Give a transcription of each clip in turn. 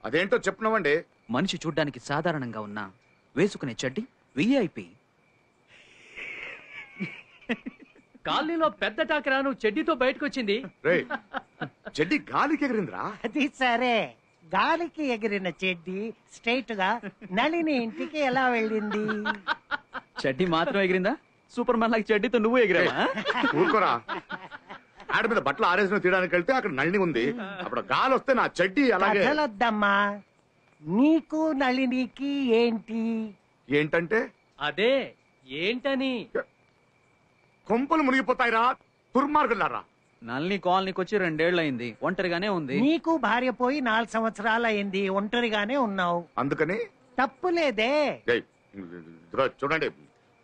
అదేంటో చెప్పినావండి. మనిషి చూడ్డానికి సాధారణంగా ఉన్నా వేసుకునే చెడ్డి విఐపి. కాలనీలో పెద్ద టాకరా నువ్వు చెడ్డీతో బయటకు వచ్చింది. చెడ్డి గాలికి ఎగిరిందిరా. అది సరే, గాలికి ఎగిరిన చెడ్డి స్ట్రైట్ గా నళిని ఇంటికి ఎలా వెళ్ళింది? చెడ్డి మాత్రం ఎగిరిందా? సూపర్ మ్యాన్ లాగా చెడ్డీతో నువ్వు ఎగిరావా? ఊరుకోరా. ఆడ మీద బట్టలు ఆరేసిన తీయడానికి వెళ్తే అక్కడ నళిని ఉంది. అప్పుడు గాలి వస్తే నా చెడ్డి అలాగే. కథలొద్దమ్మా, నీకు నళినికి ఏంటి? ఏంటంటే అదే ఏంటని. కొంపలు మునిగిపోతాయిరా దుర్మార్గులారా. నల్ని కాలనీకి వచ్చి 2 ఏళ్ళు అయింది, ఒంటరిగానే ఉంది. నీకు భార్య పోయి 4 సంవత్సరాలు అయింది, ఒంటరిగానే ఉన్నావు. అందుకని తప్పులేదే. చూడండి,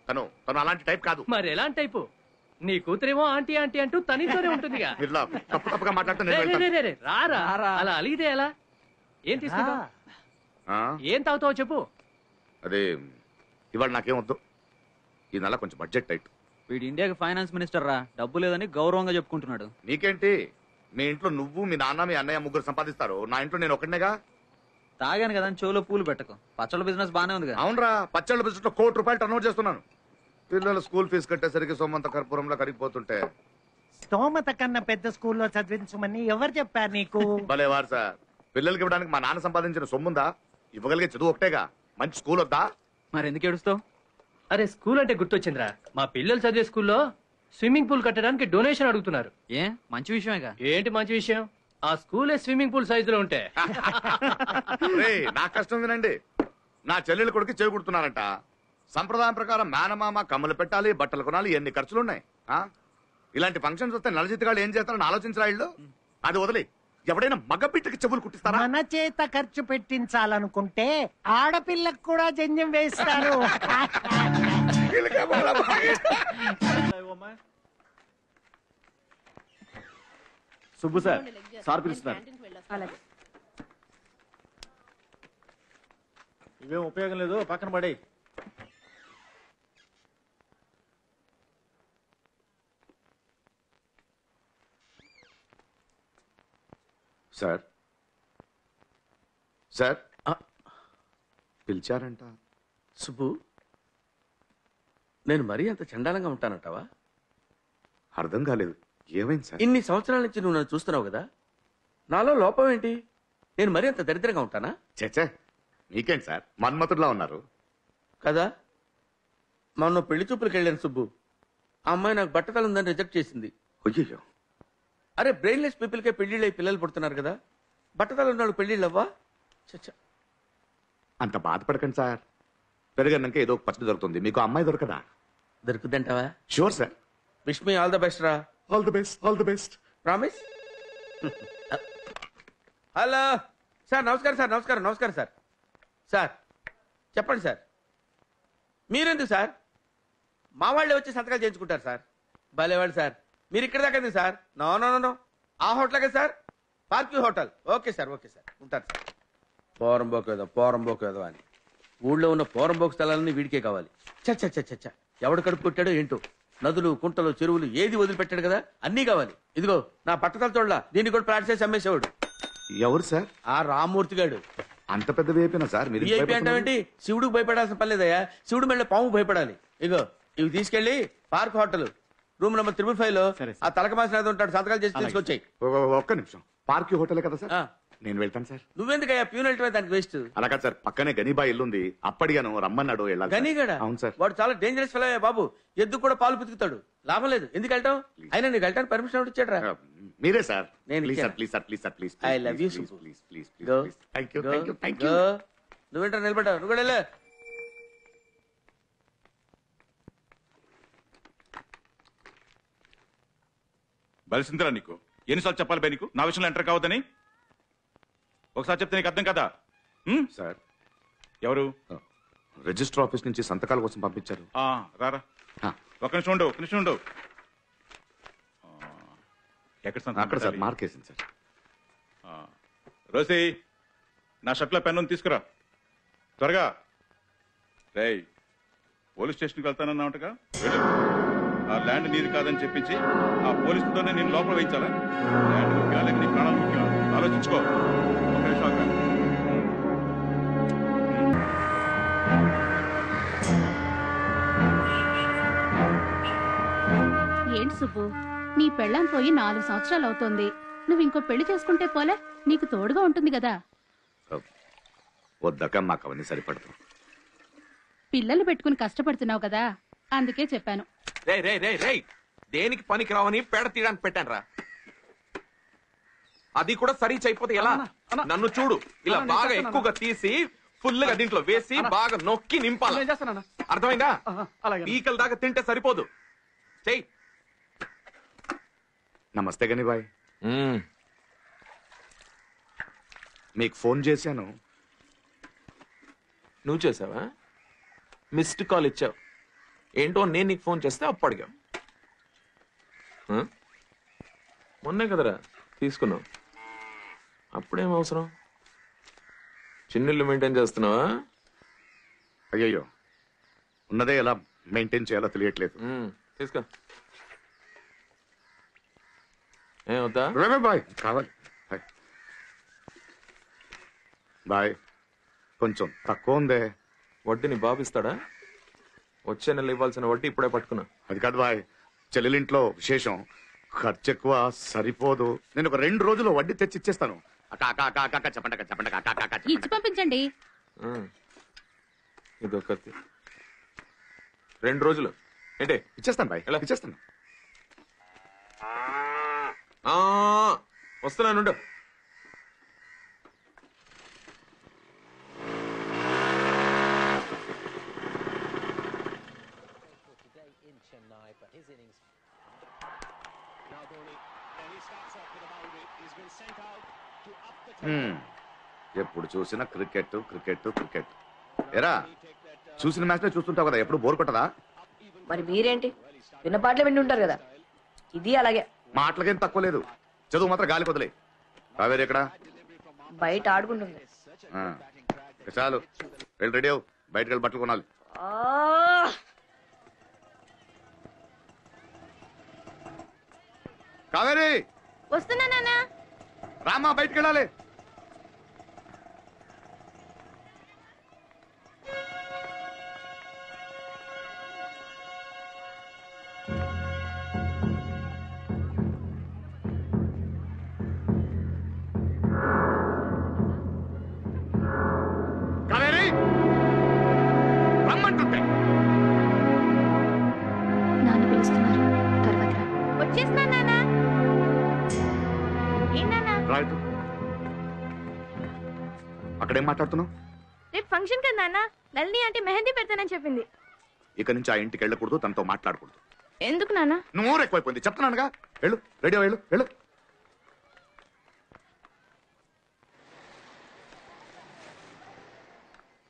తను అలాంటి టైప్ కాదు. మరి ఎలాంటి టైపు? నీ కూతురేమో ఆంటీ ఆంటీ అంటూ తనితోనే ఉంటుందిగా. తప్పుగా రారా అలా అలిగితే ఎలా? ఏం తీసుకుంటావు? ఏం తాగుతావో చెప్పు. అదే ఇవాళ నాకేం వద్దు. ఈ నెల కొంచెం బడ్జెట్ టైట్. వీడు ఇండియాకి ఫైనాన్స్ మినిస్టర్ రా, డబ్బు లేదని గౌరవంగా చెప్పుకుంటున్నాడు. నీకేంటి? మీ ఇంట్లో నువ్వు, మీ నాన్న, మీ అన్నయ్య ముగ్గురు సంపాదిస్తారు. నా ఇంట్లో నేను ఒకటినేగా. తాగాను కదా చెవులో పూలు పెట్టకు. పచ్చళ్ళ బిజినెస్ బానే ఉంది. అవునరా, పచ్చళ్ళ బిజినెస్ లో ₹1 కోటి టర్నోవర్ చేస్తున్నాను. పిల్లల స్కూల్ ఫీజు కట్టేసరికి సొమ్మంత కర్పూరంలో కరిగిపోతుంటే. స్తోమత కన్నా పెద్ద స్కూల్లో చదివించమని ఎవరు చెప్పారు నీకు? భలేవారు సార్. పిల్లలకి ఇవ్వడానికి మా నాన్న సంపాదించిన సొమ్ముందా? ఇవ్వగలిగే చదువు ఒకటేగా. మంచి స్కూల్ వద్దా? మరి ఎందుకు ఏడుస్తావు? అరే స్కూల్ అంటే గుర్తొచ్చిందిరా, మా పిల్లలు చదివే స్కూల్లో స్విమ్మింగ్ పూల్ కట్టడానికి డొనేషన్ అడుగుతున్నారు. ఏ మంచి విషయమేగా. ఏంటి మంచి విషయం? ఆ స్కూలే స్విమ్మింగ్ పూల్ సైజులో ఉంటే. నా కష్టం వినండి. నా చెల్లెలు కొడుకు చెవి కుడుతున్నారంట. సంప్రదాయం ప్రకారం మేనమామ కమ్మలు పెట్టాలి, బట్టలు కొనాలి, ఎన్ని ఖర్చులున్నాయి. ఇలాంటి ఫంక్షన్స్ వస్తే నలజితగాళ్ళు ఏం చేస్తారని ఆలోచించరా ఇళ్ళు? అది వదిలి ఎవడైనా మగబిడ్డకి చెవులు కుట్టిస్తారా? మన చేత ఖర్చు పెట్టించాలనుకుంటే ఆడపిల్లకు కూడా జంజం వేస్తారు. సుబ్బు సార్, సార్ పిలుస్తున్నారు. ఇవేం ఉపయోగం లేదు, పక్కన పడే. Sir sir పిలిచారంట. సుబ్బు, నేను మరీ అంత చండాలంగా ఉంటానంటావా? అర్థం కాలేదు. ఏమైంది సార్? ఇన్ని సంవత్సరాల నుంచి నువ్వు నన్ను చూస్తున్నావు కదా, నాలో లోపం ఏంటి? నేను మరీ అంత దరిద్రంగా ఉంటానా? చచ్చే, మీకేంటి సార్, మన్మతుడిలా ఉన్నారు కదా. మొన్న పెళ్లి చూపులకు వెళ్ళాను సుబ్బు. ఆ అమ్మాయి నాకు బట్టతలు ఉందని రిజెక్ట్ చేసింది. అయ్యో, అరే బ్రెయిన్లెస్ పీపుల్కే పెళ్లిళ్ళై పిల్లలు పుడుతున్నారు కదా, బట్టతలు ఉన్నాడు పెళ్లిళ్ళు అవ్వా? చచ్చా, అంత బాధపడకండి సార్. పెరిగన్నాక ఏదో పచ్చడి దొరుకుతుంది. మీకు అమ్మాయి దొరకదా? దొరుకుద్దంటావా? Sure sir. Wish me all the best రా. All the best, all the best. Promise. Hello sir, నమస్కారం సార్. నమస్కారం సార్. సార్ చెప్పండి సార్. మీరెందుకు సార్? మా వాళ్ళే వచ్చి సంతకాలు చేయించుకుంటారు సార్. భలేవాళ్ళు సార్. మీరు ఇక్కడ దాకా ఎందుకు సార్? నో నో నో, ఆ హోటల్ కదా సార్, పార్క్యూ హోటల్. ఓకే సార్, ఉంటారు సార్. పోరంబోకు ఏదో అని ఊళ్ళో ఉన్న పోరంబోకు స్థలాలన్నీ వీడికే కావాలి. చచ్చ ఎవడు కడుపు కొట్టాడో ఏంటో. నదులు, కుంటలు, చెరువులు ఏది వదిలిపెట్టాడు కదా, అన్నీ కావాలి. ఇదిగో నా పట్టతల తోళ్ళ దీన్ని కూడా ప్లాట్ చేసి అమ్మేసేవాడు. ఎవరు సార్? ఆ రామ్మూర్తి గాడు. అంత పెద్ద వేపినా సార్ మీరు? అంటావేంటి? శివుడికి భయపడాల్సిన పర్లేదయ్యా. శివుడు మెళ్ళ పాము భయపడాలి. ఇగో ఇవి తీసుకెళ్లి పార్క్ హోటల్ రూమ్ నెంబర్ 355 లో ఆ తలక మాసిన ఉంటాడు, సంతకాలు చేసి తీసుకొచ్చాయి. ఒక్క నిమిషం. పార్క్ హోటలే కదా సార్? నేను వెళ్తాను సార్. నువ్వెందుకయ్యా ప్యూన్ వెళ్ళటమే దానికి వేస్ట్. అలా కాదు సార్, పక్కనే గనీబా ఇల్లుంది, అప్పటిగాను రమ్మన్నాడు. గనీగడా? అవును సార్. వాడు చాలా డేంజరస్ ఫెలో బాబు. ఎద్దు కూడా పాలు పితుకుతాడు, లాభం లేదు. ఎందుకు వెళ్తావు? అయినా నీకు వెళ్ళటానికి పర్మిషన్ ఎవరు ఇచ్చాడు రా? మీరే సార్. నేను ప్లీజ్. I love you. నువ్వేంటో నిలబడ్డావు, నువ్వు కూడా వెళ్ళు. బలిసిందిరా నీకు. ఎన్నిసార్లు చెప్పాలి బై నీకు నా విషయంలో ఎంటర్ కావద్దని? ఒకసారి చెప్తే నీకు అర్థం కదా? సార్, ఎవరు? రిజిస్టర్ ఆఫీస్ నుంచి సంతకాల కోసం పంపించారు. రారా, ఒక నిమిషం ఉండు. అక్కడ సార్, మార్కేసింది సార్. రోసి, నా షర్ట్లో పెన్ను తీసుకురా త్వరగా. రేయ్, పోలీస్ స్టేషన్కి వెళ్తానన్నావుటగా, వెళ్ళు. ఆ ల్యాండ్ నీది కాదని చెప్పించి ఆ పోలీసులతోనే నేను లోపల వేయించాలా? ల్యాండ్ ముఖ్యమా లేక నీ ప్రాణాలు ముఖ్యమా? ఆలోచించుకో. ఒక నిమిషం ఆగు. ఏంటి సుబ్బు, నీ పెళ్ళాం పోయి 4 సంవత్సరాలు అవుతోంది. నువ్వు ఇంకో పెళ్లి చేసుకుంటే పోలే, నీకు తోడుగా ఉంటుంది కదా. వద్దక మాకు అవన్నీ సరిపడదు. పిల్లలు పెట్టుకుని కష్టపడుతున్నావు కదా, అందుకే చెప్పాను. రే రే రే రే దేనికి పనికి రావని పేడ తీయడానికి పెట్టాను రా. అది కూడా సరి అయిపోతే ఎలా? నన్ను చూడు, ఇలా బాగా ఎక్కువగా తీసి ఫుల్ గా దీంట్లో వేసి బాగా నొక్కి నింపాలి. అర్థమైందా? పీకల దాకా తింటే సరిపోదు. చెయ్యి. నమస్తే గని బాయ్, మీకు ఫోన్ చేశాను. నువ్వు చేసావా? మిస్డ్ కాల్ ఇచ్చావు. ఏంటో నేను నీకు ఫోన్ చేస్తే అప్పు అడిగావు. మొన్నే కదరా తీసుకున్నావు, అప్పుడేం అవసరం? చిన్నిళ్ళు మెయింటైన్ చేస్తున్నావా? అయ్యయ్యో, ఉన్నదే ఎలా మెయింటైన్ చేయాలో తెలియట్లేదు. తీసుకో. ఏమవుతా బాయ్ కావాలి బాయ్, కొంచెం తక్కువ ఉందే. వడ్డీ నీ బాబు ఇస్తాడా? వచ్చే నెల ఇవ్వాల్సిన వడ్డీ ఇప్పుడే పట్టుకున్నా. అది కాదు బాయ్, చెల్లెలింట్లో విశేషం, ఖర్చు ఎక్కువ, సరిపోదు. నేను ఒక 2 రోజుల్లో వడ్డీ తెచ్చి ఇచ్చేస్తాను. చెప్పండి. ఇచ్చి పంపించండి. ఇదొకటి 2 రోజులు ఏంటి? ఇచ్చేస్తాను బాయ్, ఎలా? ఇచ్చేస్తాను. వస్తున్నాను. ఎప్పుడు చూసినా క్రికెట్ క్రికెట్ క్రికెట్. ఎరా, చూసిన మ్యాచ్ చూస్తుంటావు కదా, ఎప్పుడు బోర్ కొట్టదా? మరి మీరేంటి, విన్న పాటలు విండి ఉంటారు కదా, ఇది అలాగే. మాటలకేం తక్కువ లేదు, చదువు మాత్రం గాలి కొదలే. కావేరి ఎక్కడ? బయట ఆడుకుంటుంది. చాలు, వెళ్ళి రెడీ అవు, బయటకు వెళ్ళి బట్టలు కొనాలి. కావేరి వస్తున్నా నాన్న. రామా, బయటకు వెళ్ళాలి. కావేరి, రమ్మంటుంటే. నాన్న పిలుస్తున్నారు, తర్వాత రా. వచ్చేస్తున్నా నాన్న. ఏం నాన్న? రైట్, అక్కడేం మాట్లాడుతున్నావు? రేపు ఫంక్షన్ కదా నాన్న, నల్ని అంటే మెహందీ పెడతానని చెప్పింది. ఇక నుంచి ఆ ఇంటికి వెళ్ళకూడదు, తనతో మాట్లాడకూడదు. ఎందుకు నాన్న? నువ్వు ఎక్కువైపోయింది చెప్తున్నానుగా. వెళ్ళు, రెడీ వెళ్ళు వెళ్ళు.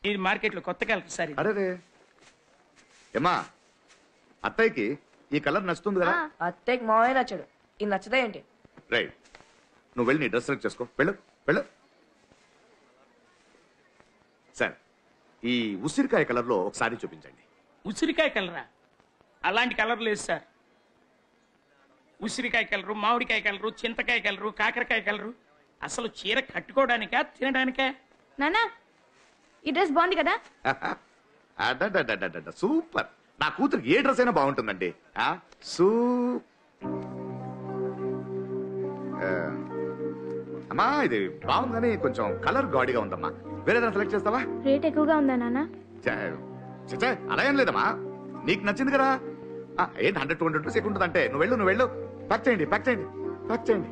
ఇది మార్కెట్ లో కొత్తగా సార్. అరే ఏమా, అత్తయ్యకి ఈ కలర్ నచ్చుతుంది కదా? అత్తయ్యకి మావే నచ్చాడు, ఇది నచ్చదా ఏంటి? రైట్, నువ్వు వెళ్ళి నీ డ్రెస్ సెలెక్ట్ చేసుకో, వెళ్ళు వెళ్ళు. సార్, ఈ ఉసిరికాయ కలర్ లో ఒకసారి చూపించండి. ఉసిరికాయ కలరా? అలాంటి కలర్ లేదు సార్. ఉసిరికాయ కలరు, మామిడికాయ కలరు, చింతకాయ కలరు, కాకరకాయ కలరు. అసలు చీర కట్టుకోవడానికా తినడానికా? నాన్న, ఈ డ్రెస్ బాగుంది కదా? సూపర్. నా కూతురికి ఏ డ్రెస్ అయినా బాగుంటుందండి. అమ్మా, ఇది బాగుంది కానీ కొంచెం కలర్ గాడిగా ఉందమ్మా. వేరేదైనా సెలెక్ట్ చేస్తావా? రేట్ ఎక్కువగా ఉందా నాన్న? అలా ఏం లేదమ్మా, నీకు నచ్చింది కదా. ఏంటి 100-200 రూపీస్ ఎక్కువ ఉంటుంది అంటే? నువ్వు వెళ్ళు ప్యాక్ చేయండి ప్యాక్ చేయండి ప్యాక్ చేయండి.